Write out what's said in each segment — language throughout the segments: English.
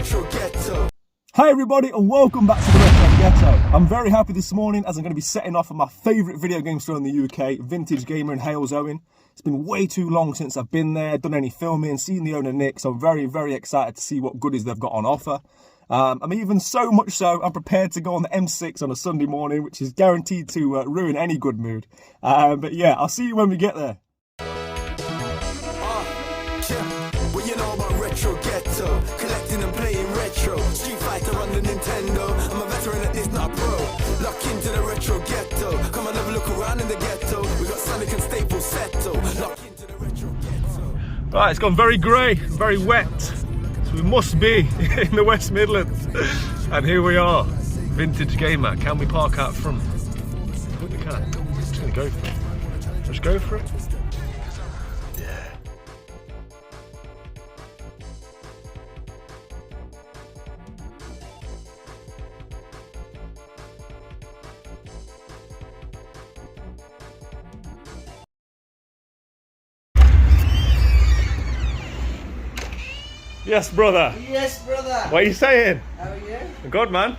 Retro Ghetto. Hi everybody and welcome back to the Retro Ghetto. I'm very happy this morning as I'm going to be setting off on my favourite video game store in the UK, Vintage Gamer in Hales Owen. It's been way too long since I've been there, done any filming, seen the owner Nick, so I'm very excited to see what goodies they've got on offer. I'm even so much so, I'm prepared to go on the M6 on a Sunday morning, which is guaranteed to ruin any good mood. But yeah, I'll see you when we get there. What you know about Retro Ghetto? Collecting and playing retro. Street Fighter on the Nintendo. I'm a veteran at this, not a pro. Lock into the Retro Ghetto. Come and have a look around in the ghetto. We got Sonic and Staples settle. Lock into the Retro Ghetto. Right, it's gone very grey, very wet. So we must be in the West Midlands. And here we are, Vintage Gamer. Can we park out front? I think we can. I'm just going to go for it. Just go for it. Yeah. Yes, brother. Yes, brother. What are you saying? How are you? Good, man.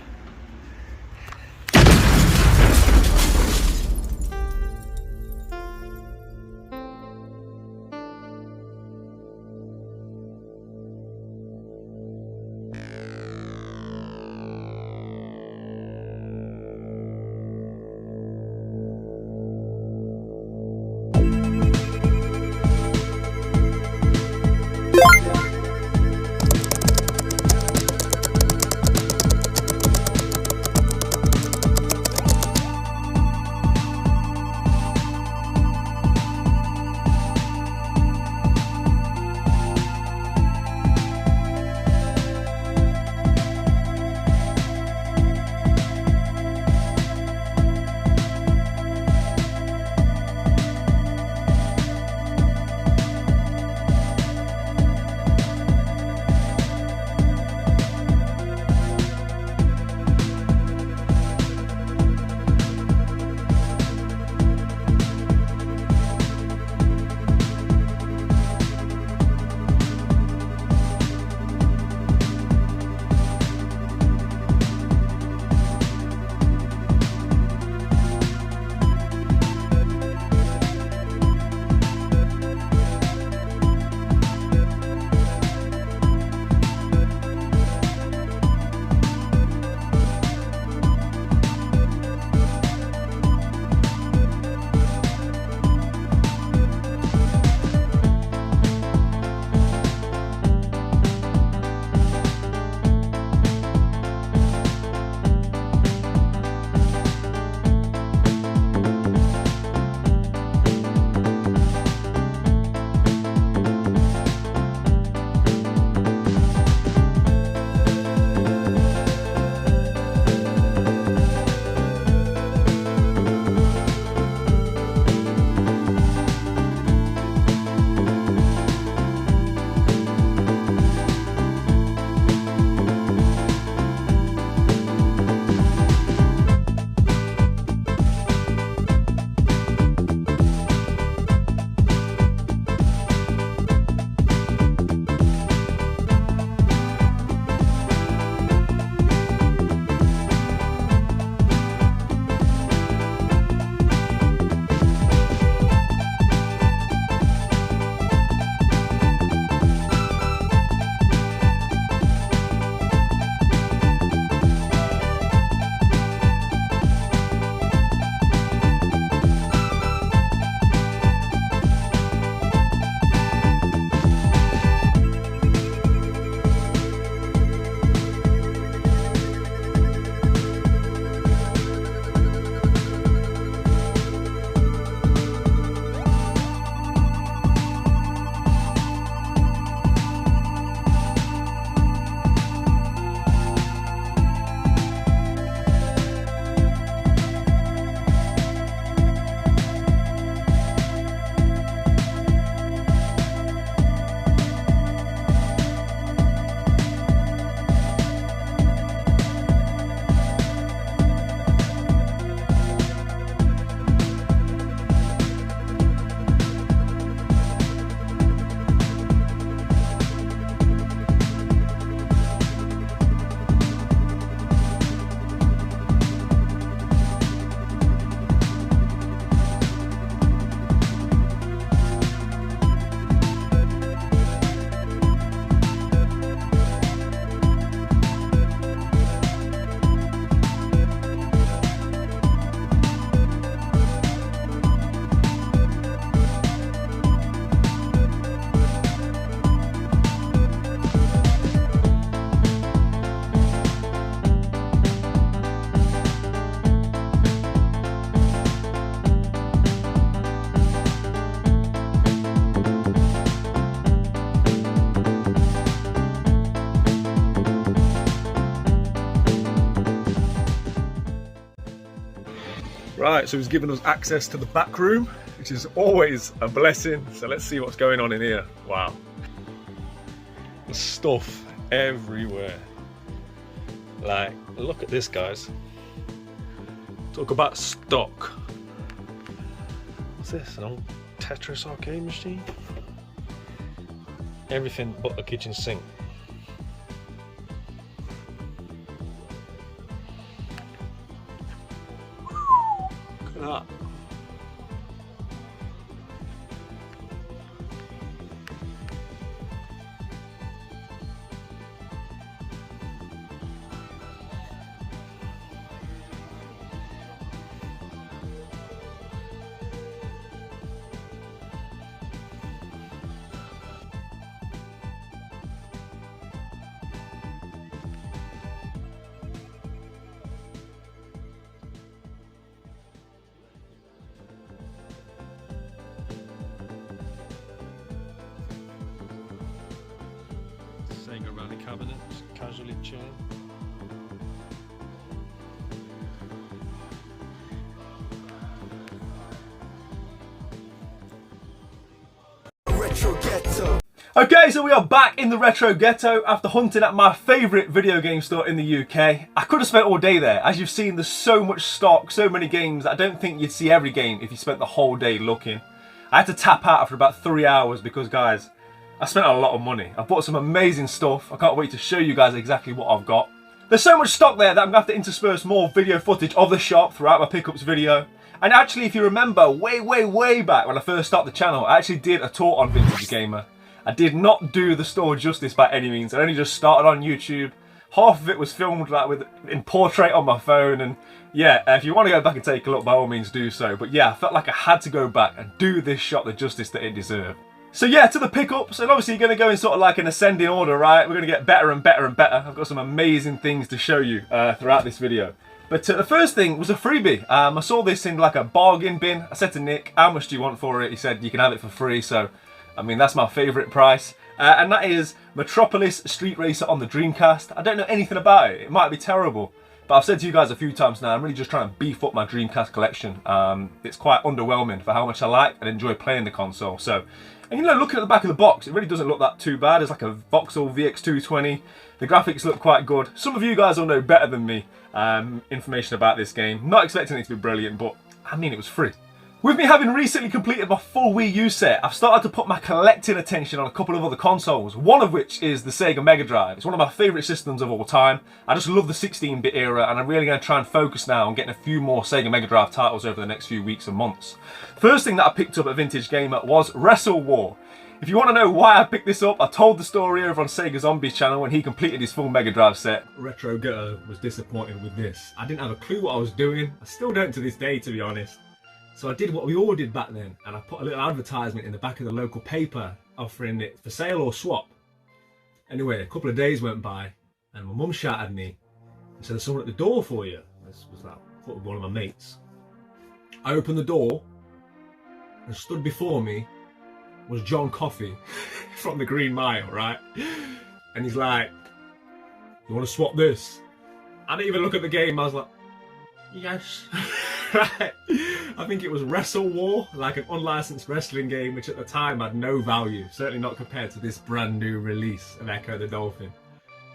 Right, so he's given us access to the back room, which is always a blessing. So let's see what's going on in here. Wow. There's stuff everywhere. Like, look at this, guys. Talk about stock. What's this? An old Tetris arcade machine? Everything but the kitchen sink. Look at that. Sega rally cabinet, just casually chilling. Retro Ghetto. Okay, so we are back in the Retro Ghetto after hunting at my favourite video game store in the UK. I could have spent all day there. As you've seen, there's so much stock, so many games. I don't think you'd see every game if you spent the whole day looking. I had to tap out after about 3 hours because, guys, I spent a lot of money. I bought some amazing stuff. I can't wait to show you guys exactly what I've got. There's so much stock there that I'm going to have to intersperse more video footage of the shop throughout my pickups video. And actually, if you remember, way back when I first started the channel, I actually did a tour on Vintage Gamer. I did not do the store justice by any means. I only just started on YouTube. Half of it was filmed like in portrait on my phone, and yeah, if you want to go back and take a look, by all means do so. But yeah, I felt like I had to go back and do this shop the justice that it deserved. So yeah, to the pickups, and obviously you're going to go in sort of like an ascending order, right? We're going to get better and better and better. I've got some amazing things to show you throughout this video. But the first thing was a freebie. I saw this in like a bargain bin. I said to Nick, how much do you want for it? He said, you can have it for free. So, I mean, that's my favourite price. And that is Metropolis Street Racer on the Dreamcast. I don't know anything about it. It might be terrible. But I've said to you guys a few times now, I'm really just trying to beef up my Dreamcast collection. It's quite underwhelming for how much I like and enjoy playing the console. So, and you know, looking at the back of the box, it really doesn't look that too bad. It's like a Vauxhall VX220. The graphics look quite good. Some of you guys will know better than me information about this game. Not expecting it to be brilliant, but I mean, it was free. With me having recently completed my full Wii U set, I've started to put my collecting attention on a couple of other consoles, one of which is the Sega Mega Drive. It's one of my favourite systems of all time. I just love the 16-bit era, and I'm really going to try and focus now on getting a few more Sega Mega Drive titles over the next few weeks and months. First thing that I picked up at Vintage Gamer was Wrestle War. If you want to know why I picked this up, I told the story over on Sega Zombie's channel when he completed his full Mega Drive set. Retro Ghetto was disappointed with this. I didn't have a clue what I was doing. I still don't to this day, to be honest. So I did what we all did back then, and I put a little advertisement in the back of the local paper offering it for sale or swap. Anyway, a couple of days went by, and my mum shouted at me and said, "There's someone at the door for you." This was like one of my mates. I opened the door, and stood before me was John Coffey from the Green Mile, right? And he's like, "You want to swap this?" I didn't even look at the game. I was like, "Yes." Right. I think it was Wrestle War, like an unlicensed wrestling game, which at the time had no value, certainly not compared to this brand new release of Echo the Dolphin.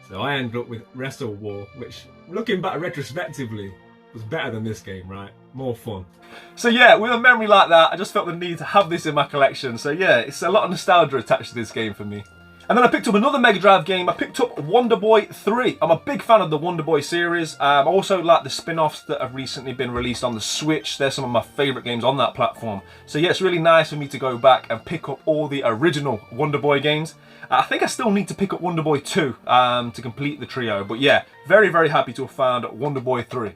So I ended up with Wrestle War, which, looking back retrospectively, was better than this game, right? More fun. So yeah, with a memory like that, I just felt the need to have this in my collection. So yeah, it's a lot of nostalgia attached to this game for me. And then I picked up another Mega Drive game. I picked up Wonder Boy 3. I'm a big fan of the Wonder Boy series. I also like the spin-offs that have recently been released on the Switch. They're some of my favourite games on that platform. So yeah, it's really nice for me to go back and pick up all the original Wonder Boy games. I think I still need to pick up Wonder Boy 2 to complete the trio. But yeah, very, very happy to have found Wonder Boy 3.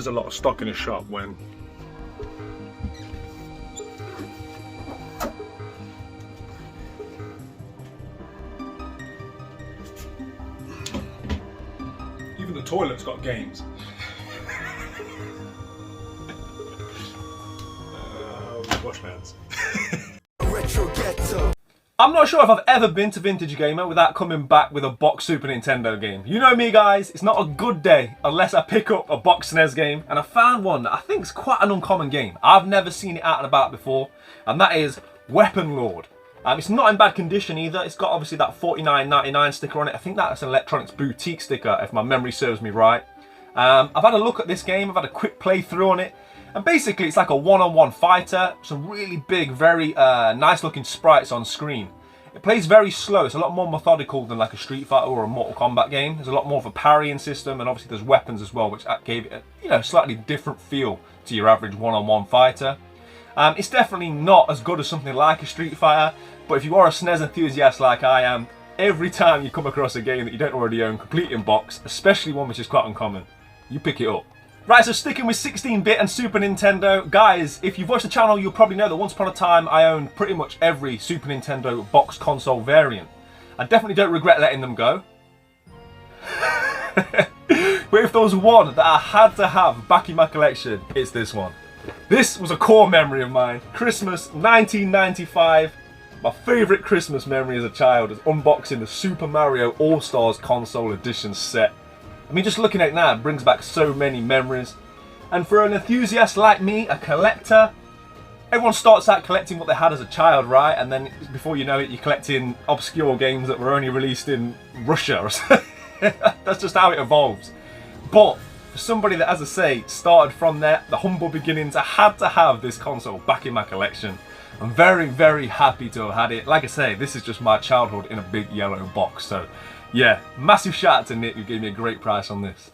there's a lot of stock in a shop when even the toilet's got games. Wash my hands. Retro Ghetto. I'm not sure if I've ever been to Vintage Gamer without coming back with a box Super Nintendo game. You know me guys, it's not a good day unless I pick up a box SNES game, and I found one that I think is quite an uncommon game. I've never seen it out and about before, and that is Weapon Lord. It's not in bad condition either. It's got obviously that $49.99 sticker on it. I think that's an Electronics Boutique sticker if my memory serves me right. I've had a look at this game, I've had a quick playthrough on it. And basically it's like a one-on-one fighter, some really big, very nice looking sprites on screen. It plays very slow, it's a lot more methodical than like a Street Fighter or a Mortal Kombat game. There's a lot more of a parrying system, and obviously there's weapons as well, which gave it a slightly different feel to your average one-on-one fighter. It's definitely not as good as something like a Street Fighter, but if you are a SNES enthusiast like I am, every time you come across a game that you don't already own complete in box, especially one which is quite uncommon, you pick it up. Right, so sticking with 16-bit and Super Nintendo, guys, if you've watched the channel, you'll probably know that once upon a time I owned pretty much every Super Nintendo box console variant. I definitely don't regret letting them go. But if there was one that I had to have back in my collection, it's this one. This was a core memory of mine. Christmas 1995. My favourite Christmas memory as a child is unboxing the Super Mario All-Stars Console Edition set. I mean, just looking at it now, it brings back so many memories. And for an enthusiast like me, a collector, everyone starts out collecting what they had as a child, right? And then before you know it, you're collecting obscure games that were only released in Russia or something. That's just how it evolves. But for somebody that, as I say, started from there, the humble beginnings, I had to have this console back in my collection. I'm very, very happy to have had it. Like I say, this is just my childhood in a big yellow box. So yeah, massive shout out to Nick who gave me a great price on this.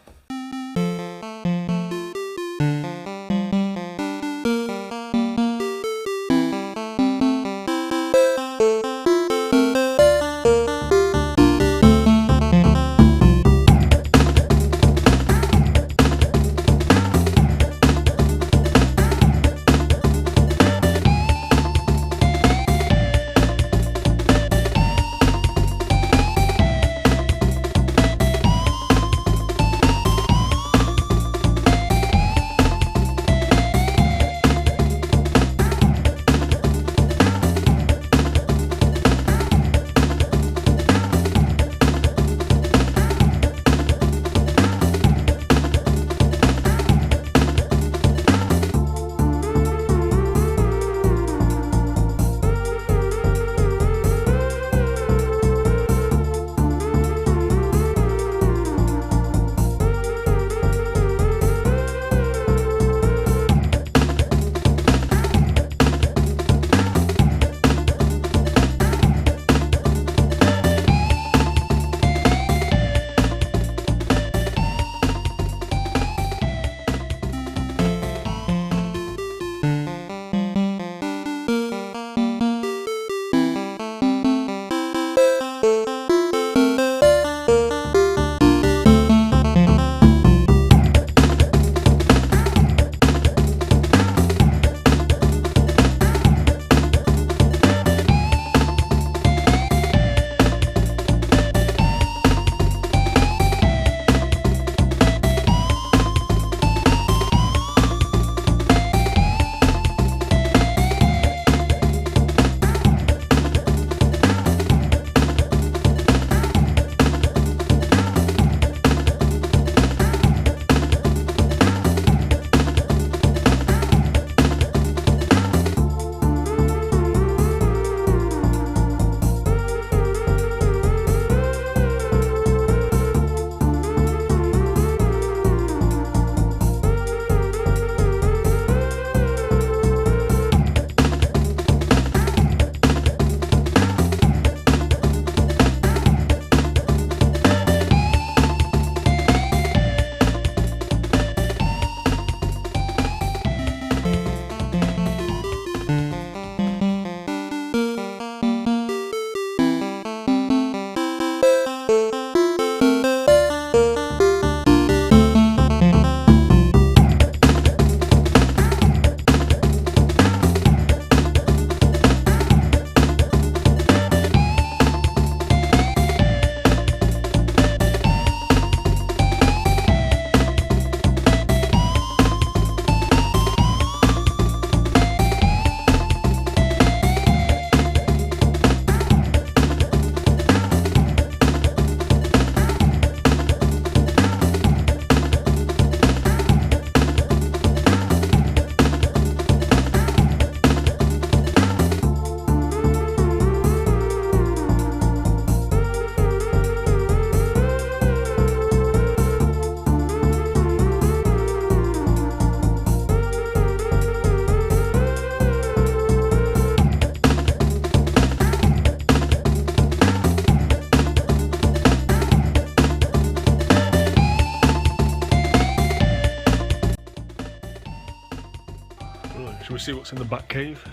see what's in the back cave.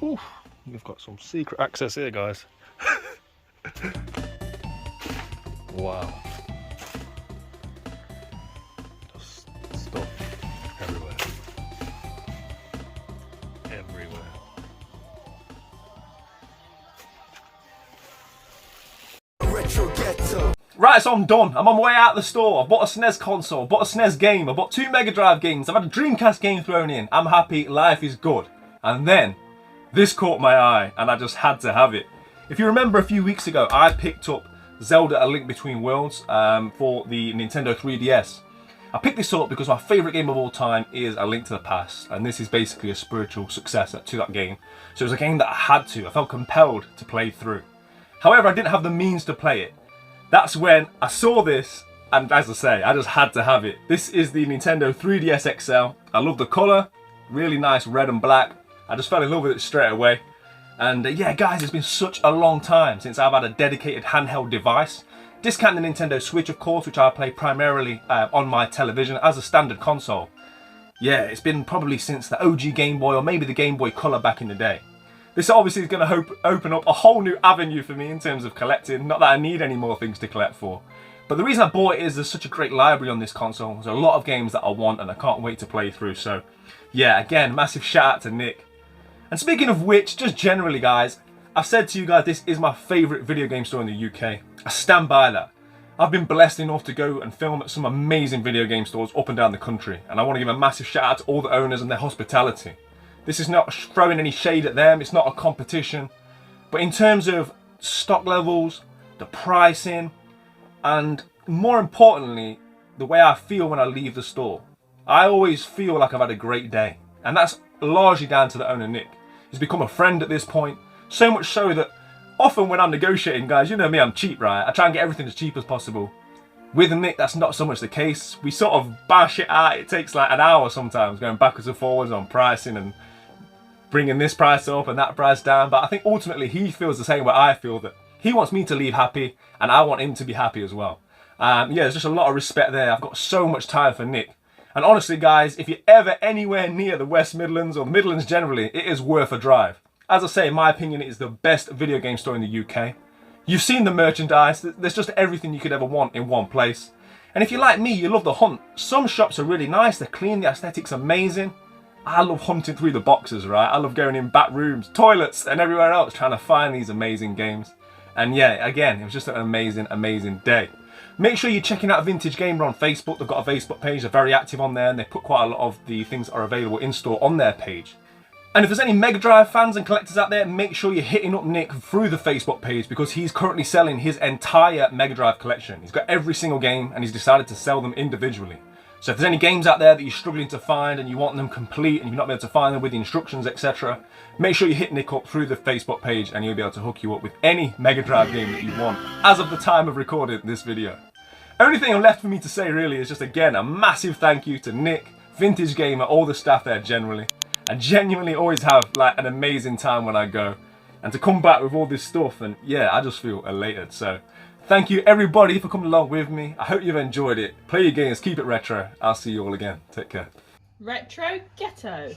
Ooh, we've got some secret access here, guys. Wow. Just stuff everywhere. Everywhere. Retro Ghetto. Right, so I'm done. I'm on my way out the store. I bought a SNES console, I bought a SNES game, I bought 2 Mega Drive games, I've had a Dreamcast game thrown in. I'm happy, life is good. And then, this caught my eye, and I just had to have it. If you remember a few weeks ago, I picked up Zelda: A Link Between Worlds for the Nintendo 3DS. I picked this up because my favourite game of all time is A Link to the Past, and this is basically a spiritual successor to that game. So it was a game that I had to, I felt compelled to play through. However, I didn't have the means to play it. That's when I saw this, and as I say, I just had to have it. This is the Nintendo 3DS XL. I love the colour, really nice red and black. I just fell in love with it straight away. And yeah, guys, it's been such a long time since I've had a dedicated handheld device. Discount the Nintendo Switch, of course, which I play primarily on my television as a standard console. Yeah, it's been probably since the OG Game Boy or maybe the Game Boy Color back in the day. This obviously is going to open up a whole new avenue for me in terms of collecting. Not that I need any more things to collect for. But the reason I bought it is there's such a great library on this console. There's a lot of games that I want and I can't wait to play through. So yeah, again, massive shout out to Nick. And speaking of which, just generally guys, I've said to you guys this is my favourite video game store in the UK. I stand by that. I've been blessed enough to go and film at some amazing video game stores up and down the country. And I want to give a massive shout out to all the owners and their hospitality. This is not throwing any shade at them, it's not a competition. But in terms of stock levels, the pricing, and more importantly, the way I feel when I leave the store. I always feel like I've had a great day. And that's largely down to the owner, Nick. He's become a friend at this point. So much so that often when I'm negotiating, guys, you know me, I'm cheap, right? I try and get everything as cheap as possible. With Nick, that's not so much the case. We sort of bash it out. It takes like an hour sometimes going backwards and forwards on pricing and bringing this price up and that price down. But I think ultimately he feels the same way I feel, that he wants me to leave happy and I want him to be happy as well. Yeah, there's just a lot of respect there. I've got so much time for Nick. And honestly, guys, if you're ever anywhere near the West Midlands or the Midlands generally, it is worth a drive. As I say, in my opinion, it is the best video game store in the UK. You've seen the merchandise. There's just everything you could ever want in one place. And if you're like me, you love the hunt. Some shops are really nice. They're clean. The aesthetic's amazing. I love hunting through the boxes, right? I love going in back rooms, toilets, and everywhere else trying to find these amazing games. And yeah, again, it was just an amazing, amazing day. Make sure you're checking out Vintage Gamer on Facebook. They've got a Facebook page. They're very active on there, and they put quite a lot of the things that are available in store on their page. And if there's any Mega Drive fans and collectors out there, make sure you're hitting up Nick through the Facebook page, because he's currently selling his entire Mega Drive collection. He's got every single game and he's decided to sell them individually. So if there's any games out there that you're struggling to find and you want them complete and you've not been able to find them with the instructions, etc., make sure you hit Nick up through the Facebook page and he'll be able to hook you up with any Mega Drive game that you want as of the time of recording this video. Only thing left for me to say really is just again a massive thank you to Nick, Vintage Gamer, all the staff there generally. I genuinely always have like an amazing time when I go, and to come back with all this stuff, and yeah, I just feel elated. So thank you everybody for coming along with me. I hope you've enjoyed it. Play your games, keep it retro. I'll see you all again. Take care. Retro Ghetto.